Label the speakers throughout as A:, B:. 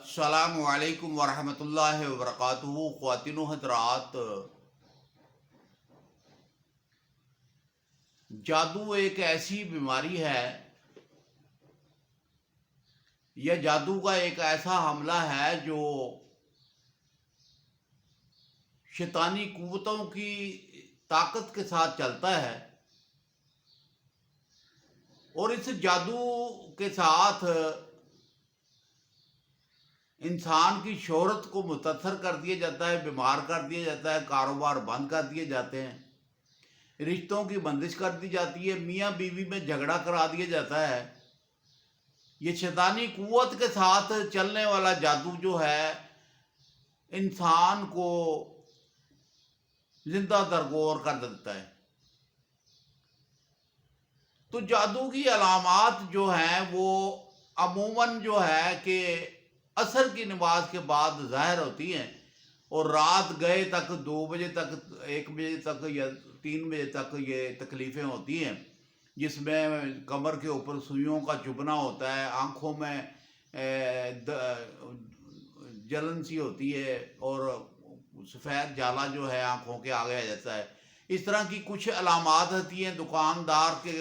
A: السلام علیکم ورحمۃ اللہ وبرکاتہ۔ خواتین و حضرات، جادو ایک ایسی بیماری ہے یا جادو کا ایک ایسا حملہ ہے جو شیطانی قوتوں کی طاقت کے ساتھ چلتا ہے، اور اس جادو کے ساتھ انسان کی شہرت کو متاثر کر دیا جاتا ہے، بیمار کر دیا جاتا ہے، کاروبار بند کر دیے جاتے ہیں، رشتوں کی بندش کر دی جاتی ہے، میاں بیوی میں جھگڑا کرا دیا جاتا ہے۔ یہ شیطانی قوت کے ساتھ چلنے والا جادو جو ہے انسان کو زندہ درگور کر دیتا ہے۔ تو جادو کی علامات جو ہیں وہ عموماً جو ہے کہ عصر کی نماز کے بعد ظاہر ہوتی ہیں، اور رات گئے تک 2 بجے تک، 1 بجے تک یا 3 بجے تک یہ تکلیفیں ہوتی ہیں، جس میں کمر کے اوپر سوئیوں کا چبھنا ہوتا ہے، آنکھوں میں جلن سی ہوتی ہے، اور سفید جالا جو ہے آنکھوں کے آگے آ جاتا ہے۔ اس طرح کی کچھ علامات ہوتی ہیں۔ دکاندار کے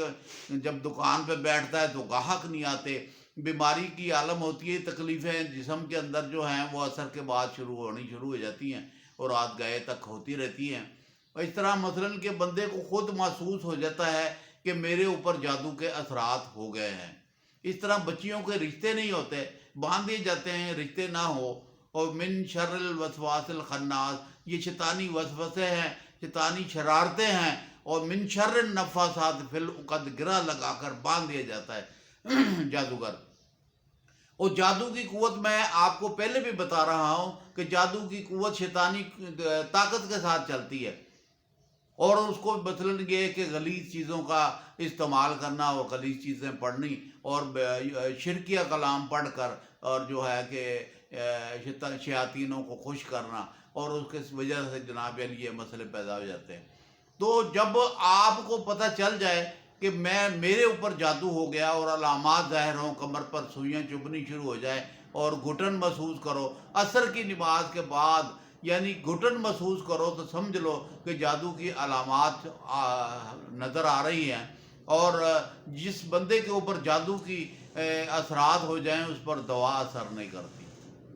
A: جب دکان پہ بیٹھتا ہے تو گاہک نہیں آتے، بیماری کی عالم ہوتی ہے، تکلیفیں جسم کے اندر جو ہیں وہ عصر کے بعد ہونی شروع ہو جاتی ہیں اور رات گئے تک ہوتی رہتی ہیں۔ اور اس طرح مثلاً کہ بندے کو خود محسوس ہو جاتا ہے کہ میرے اوپر جادو کے اثرات ہو گئے ہیں۔ اس طرح بچیوں کے رشتے نہیں ہوتے، باندھ دیے جاتے ہیں رشتے نہ ہو۔ اور من شر الوسواس الخناس، یہ شیطانی وسوسے ہیں، شیطانی شرارتیں ہیں، اور من شر النفاثات فی العقد، گرہ لگا کر باندھ دیا جاتا ہے جادوگر۔ اور جادو کی قوت میں آپ کو پہلے بھی بتا رہا ہوں کہ جادو کی قوت شیطانی طاقت کے ساتھ چلتی ہے، اور اس کو مثلاً یہ کہ غلیظ چیزوں کا استعمال کرنا، اور غلیظ چیزیں پڑھنی، اور شرکیہ کلام پڑھ کر، اور جو ہے کہ شیاطینوں کو خوش کرنا، اور اس کے وجہ سے جناب علی یہ مسئلے پیدا ہو جاتے ہیں۔ تو جب آپ کو پتہ چل جائے کہ میرے اوپر جادو ہو گیا، اور علامات ظاہر ہوں، کمر پر سوئیاں چبھنی شروع ہو جائے، اور گھٹن محسوس کرو عصر کی نماز کے بعد، یعنی گھٹن محسوس کرو، تو سمجھ لو کہ جادو کی علامات نظر آ رہی ہیں۔ اور جس بندے کے اوپر جادو کی اثرات ہو جائیں اس پر دوا اثر نہیں کرتی،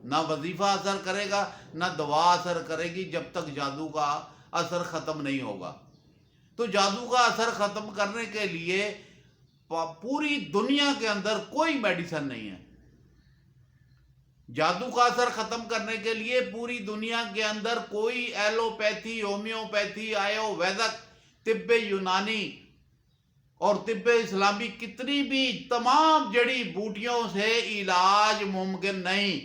A: نہ وظیفہ اثر کرے گا، نہ دوا اثر کرے گی، جب تک جادو کا اثر ختم نہیں ہوگا۔ تو جادو کا اثر ختم کرنے کے لیے پوری دنیا کے اندر کوئی میڈیسن نہیں ہے۔ جادو کا اثر ختم کرنے کے لیے پوری دنیا کے اندر کوئی ایلوپیتھی، ہومیوپیتھی، آیو ویدک، طب یونانی اور طب اسلامی، کتنی بھی تمام جڑی بوٹیوں سے علاج ممکن نہیں۔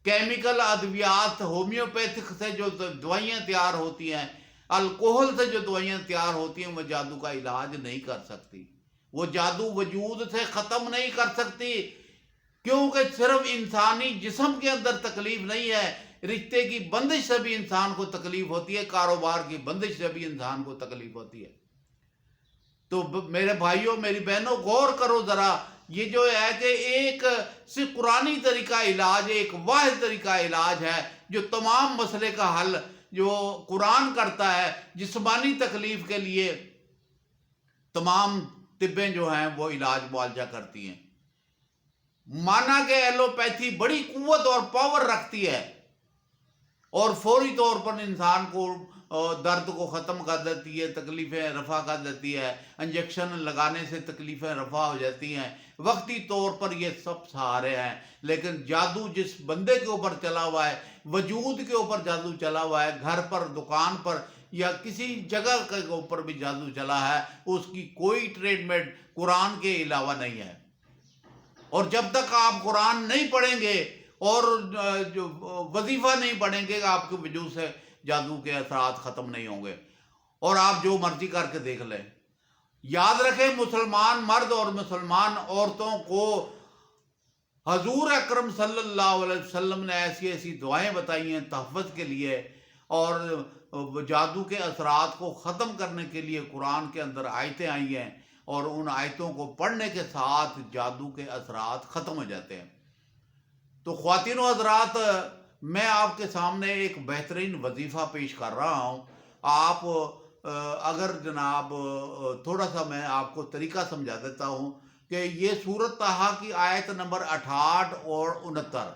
A: کیمیکل ادویات، ہومیوپیتھک سے جو دوائیاں تیار ہوتی ہیں، الکوہل سے جو دوائیاں تیار ہوتی ہیں، وہ جادو کا علاج نہیں کر سکتی، وہ جادو وجود سے ختم نہیں کر سکتی، کیونکہ صرف انسانی جسم کے اندر تکلیف نہیں ہے، رشتے کی بندش سے بھی انسان کو تکلیف ہوتی ہے، کاروبار کی بندش سے بھی انسان کو تکلیف ہوتی ہے۔ تو میرے بھائیوں، میری بہنوں، غور کرو ذرا، یہ جو ہے کہ ایک صرف قرآنی طریقہ علاج، ایک واحد طریقہ علاج ہے جو تمام مسئلے کا حل جو قرآن کرتا ہے۔ جسمانی تکلیف کے لیے تمام طبیں جو ہیں وہ علاج معالجہ کرتی ہیں۔ مانا کہ ایلوپیتھی بڑی قوت اور پاور رکھتی ہے، اور فوری طور پر انسان کو درد کو ختم کر دیتی ہے، تکلیفیں رفع کر دیتی ہے، انجیکشن لگانے سے تکلیفیں رفع ہو جاتی ہیں، وقتی طور پر یہ سب سہارے ہیں۔ لیکن جادو جس بندے کے اوپر چلا ہوا ہے، وجود کے اوپر جادو چلا ہوا ہے، گھر پر، دکان پر، یا کسی جگہ کے اوپر بھی جادو چلا ہے، اس کی کوئی ٹریٹمنٹ قرآن کے علاوہ نہیں ہے۔ اور جب تک آپ قرآن نہیں پڑھیں گے اور جو وظیفہ نہیں پڑھیں گے، آپ کے وجود سے جادو کے اثرات ختم نہیں ہوں گے، اور آپ جو مرضی کر کے دیکھ لیں۔ یاد رکھیں، مسلمان مرد اور مسلمان عورتوں کو حضور اکرم صلی اللہ علیہ وسلم نے ایسی ایسی دعائیں بتائی ہیں تحفظ کے لیے، اور جادو کے اثرات کو ختم کرنے کے لیے قرآن کے اندر آیتیں آئی ہیں، اور ان آیتوں کو پڑھنے کے ساتھ جادو کے اثرات ختم ہو جاتے ہیں۔ تو خواتین و حضرات، میں آپ کے سامنے ایک بہترین وظیفہ پیش کر رہا ہوں. آپ اگر جناب تھوڑا سا میں آپ کو طریقہ سمجھا دیتا ہوں کہ یہ سورۃ طٰہٰ کی آیت نمبر 68 اور 69،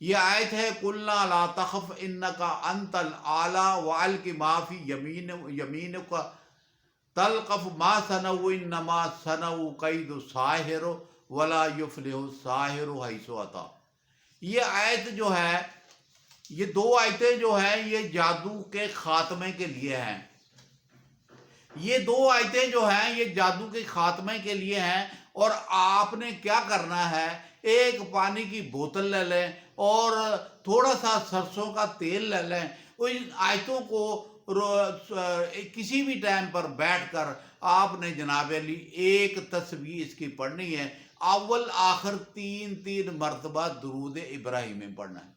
A: یہ آیت ہے قُلْنَا لَا تَخَفْ إِنَّكَ أَنْتَ الْأَعْلَىٰ وَأَلْقِ مَا فِي يَمِينِكَ تَلْقَفْ مَا صَنَعُوا إِنَّمَا صَنَعُوا كَيْدُ السَّاحِرِ وَلَا يُفْلِحُ السَّاحِرُ حَيْثُ أَتَىٰ. یہ آیت جو ہے، یہ دو آیتیں جو ہیں یہ جادو کے خاتمے کے لیے ہیں. یہ دو آیتیں جو ہیں یہ جادو کے خاتمے کے لیے ہیں. اور آپ نے کیا کرنا ہے، ایک پانی کی بوتل لے لیں اور تھوڑا سا سرسوں کا تیل لے لیں. ان آیتوں کو کسی بھی ٹائم پر بیٹھ کر آپ نے جناب علی ایک تسبیح اس کی پڑھنی ہے. اول آخر 3 مرتبہ درود ابراہیمی پڑھنا ہے،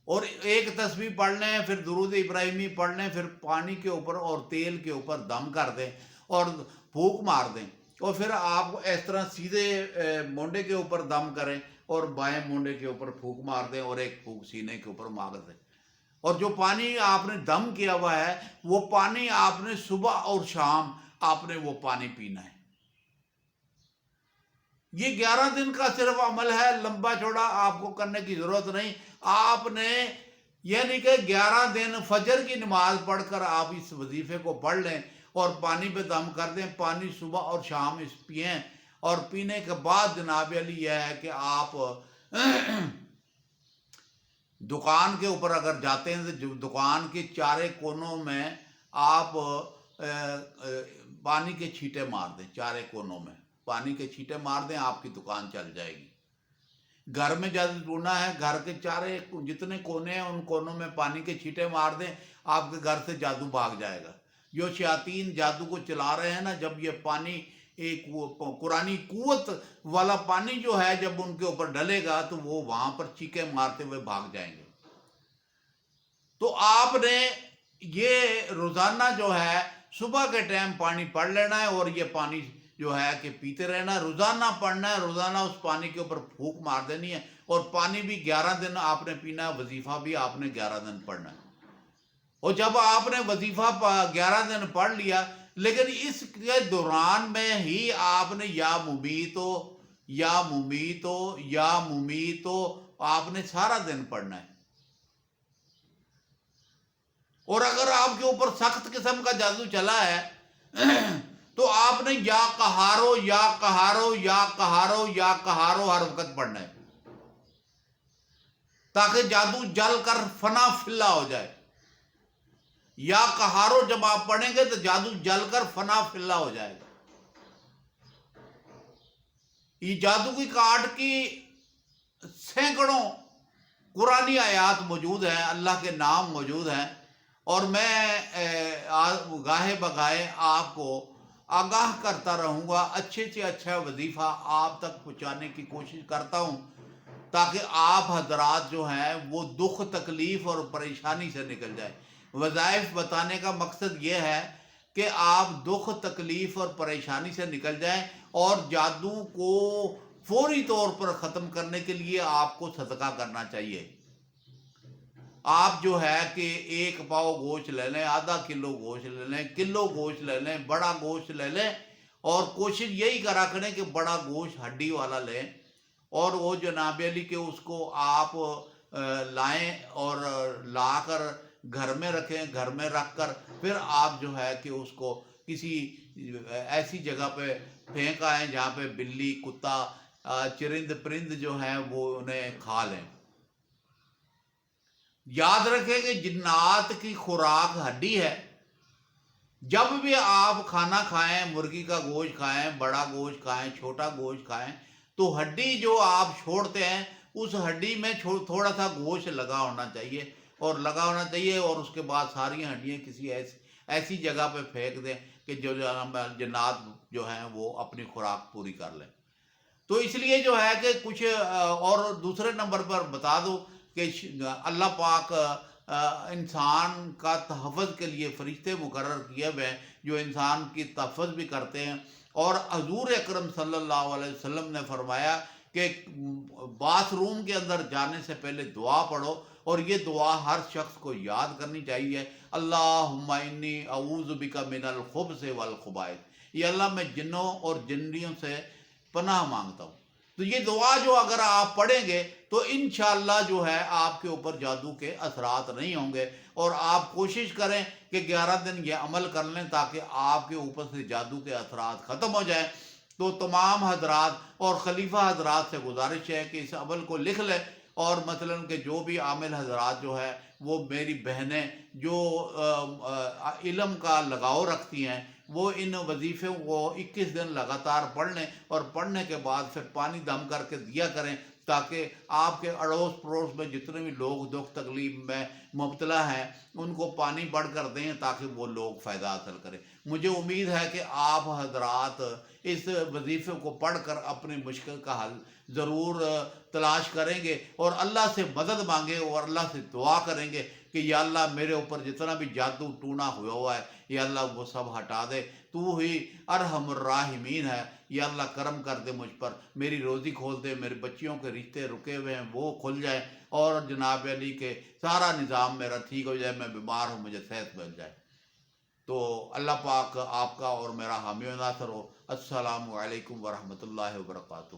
A: اور ایک تسبیح پڑھ لیں، پھر درود ابراہیمی پڑھ لیں، پھر پانی کے اوپر اور تیل کے اوپر دم کر دیں اور پھونک مار دیں. اور پھر آپ اس طرح سیدھے مونڈے کے اوپر دم کریں اور بائیں مونڈے کے اوپر پھونک مار دیں اور ایک پھونک سینے کے اوپر مار دیں. اور جو پانی آپ نے دم کیا ہوا ہے وہ پانی آپ نے صبح اور شام آپ نے وہ پانی پینا ہے. یہ 11 دن کا صرف عمل ہے، لمبا چوڑا آپ کو کرنے کی ضرورت نہیں. آپ نے یعنی کہ 11 دن فجر کی نماز پڑھ کر آپ اس وظیفے کو پڑھ لیں اور پانی پہ دم کر دیں. پانی صبح اور شام اس پئیں، اور پینے کے بعد جناب علی یہ ہے کہ آپ دکان کے اوپر اگر جاتے ہیں تو دکان کے چارے کونوں میں آپ پانی کے چھینٹے مار دیں. چارے کونوں میں پانی کے چھینٹے مار دیں، آپ کی دکان چل جائے گی. گھر میں جادو ٹونا ہے، گھر کے چارے جتنے کونے ہیں ان کونوں میں پانی کے چھینٹے مار دیں، آپ کے گھر سے جادو بھاگ جائے گا. جو شیاطین جادو کو چلا رہے ہیں نا، جب یہ پانی ایک قرآنی قوت والا پانی جو ہے جب ان کے اوپر ڈلے گا تو وہ وہاں پر چیخیں مارتے ہوئے بھاگ جائیں گے. تو آپ نے یہ روزانہ جو ہے صبح کے ٹائم پانی پڑھ لینا ہے اور یہ پانی جو ہے کہ پیتے رہنا ہے. روزانہ پڑھنا ہے، روزانہ اس پانی کے اوپر پھونک مار دینی ہے. اور پانی بھی 11 دن آپ نے پینا ہے، وظیفہ بھی آپ نے 11 دن پڑھنا ہے. اور جب آپ نے وظیفہ 11 دن پڑھ لیا، لیکن اس کے دوران میں ہی آپ نے یا ممیتو یا ممیتو یا ممیتو آپ نے سارا دن پڑھنا ہے. اور اگر آپ کے اوپر سخت قسم کا جادو چلا ہے تو آپ نے یا قہارو یا قہارو یا قہارو یا قہارو ہر وقت پڑھنا ہے، تاکہ جادو جل کر فنا فلا ہو جائے. یا قہارو جب آپ پڑھیں گے تو جادو جل کر فنا فلا ہو جائے گا. یہ جادو کی کاٹ کی سینکڑوں قرآنی آیات موجود ہیں، اللہ کے نام موجود ہیں. اور میں گاہے بگاہے آپ کو آگاہ کرتا رہوں گا، اچھے سے اچھا وظیفہ آپ تک پہنچانے کی کوشش کرتا ہوں، تاکہ آپ حضرات جو ہیں وہ دکھ تکلیف اور پریشانی سے نکل جائیں. وظائف بتانے کا مقصد یہ ہے کہ آپ دکھ تکلیف اور پریشانی سے نکل جائیں، اور جادو کو فوری طور پر ختم کرنے کے لیے آپ کو صدقہ کرنا چاہیے. آپ جو ہے کہ 1 پاؤ گوشت لے لیں، آدھا کلو گوشت لے لیں، کلو گوشت لے لیں، بڑا گوشت لے لیں. اور کوشش یہی کرا کریں کہ بڑا گوشت ہڈی والا لیں، اور وہ جناب علی کہ اس کو آپ لائیں اور لا کر گھر میں رکھیں. گھر میں رکھ کر پھر آپ جو ہے کہ اس کو کسی ایسی جگہ پہ پھینک آئیں جہاں پہ بلی، کتا، چرند پرند جو ہیں وہ انہیں کھا لیں. یاد رکھیں کہ جنات کی خوراک ہڈی ہے. جب بھی آپ کھانا کھائیں، مرغی کا گوشت کھائیں، بڑا گوشت کھائیں، چھوٹا گوشت کھائیں، تو ہڈی جو آپ چھوڑتے ہیں اس ہڈی میں تھوڑا سا گوشت لگا ہونا چاہیے، اور اس کے بعد ساری ہڈیاں کسی ایسی جگہ پہ پھینک دیں کہ جو جنات جو ہیں وہ اپنی خوراک پوری کر لیں. تو اس لیے جو ہے کہ کچھ اور دوسرے نمبر پر بتا دو کہ اللہ پاک انسان کا تحفظ کے لیے فرشتے مقرر کیے ہوئے ہیں جو انسان کی تحفظ بھی کرتے ہیں. اور حضور اکرم صلی اللہ علیہ وسلم نے فرمایا کہ باتھ روم کے اندر جانے سے پہلے دعا پڑھو، اور یہ دعا ہر شخص کو یاد کرنی چاہیے، اللہم انی اعوذ بک من الخبث والخبائث، یہ اللہ میں جنوں اور جنیوں سے پناہ مانگتا ہوں۔ تو یہ دعا جو اگر آپ پڑھیں گے تو انشاءاللہ جو ہے آپ کے اوپر جادو کے اثرات نہیں ہوں گے، اور آپ کوشش کریں کہ 11 دن یہ عمل کر لیں تاکہ آپ کے اوپر سے جادو کے اثرات ختم ہو جائیں۔ تو تمام حضرات اور خلیفہ حضرات سے گزارش ہے کہ اس عمل کو لکھ لیں، اور مثلا کہ جو بھی عامل حضرات جو ہے وہ میری بہنیں جو علم کا لگاؤ رکھتی ہیں وہ ان وظیفوں کو 21 دن لگاتار پڑھ لیں، اور پڑھنے کے بعد پھر پانی دم کر کے دیا کریں، تاکہ آپ کے اڑوس پڑوس میں جتنے بھی لوگ دکھ تکلیف میں مبتلا ہیں ان کو پانی بڑھ کر دیں تاکہ وہ لوگ فائدہ حاصل کریں۔ مجھے امید ہے کہ آپ حضرات اس وظیفے کو پڑھ کر اپنی مشکل کا حل ضرور تلاش کریں گے، اور اللہ سے مدد مانگیں اور اللہ سے دعا کریں گے کہ یا اللہ میرے اوپر جتنا بھی جادو ٹونا ہوا ہے یا اللہ وہ سب ہٹا دے، تو ہی ارحم الراحمین ہے، یا اللہ کرم کر دے مجھ پر، میری روزی کھول دے، میرے بچیوں کے رشتے رکے ہوئے ہیں وہ کھل جائیں، اور جناب علی کے سارا نظام میرا ٹھیک ہو جائے، میں بیمار ہوں مجھے صحت مل جائے۔ تو اللہ پاک آپ کا اور میرا حامی و ناصر ہو۔ السلام علیکم ورحمۃ اللہ وبرکاتہ۔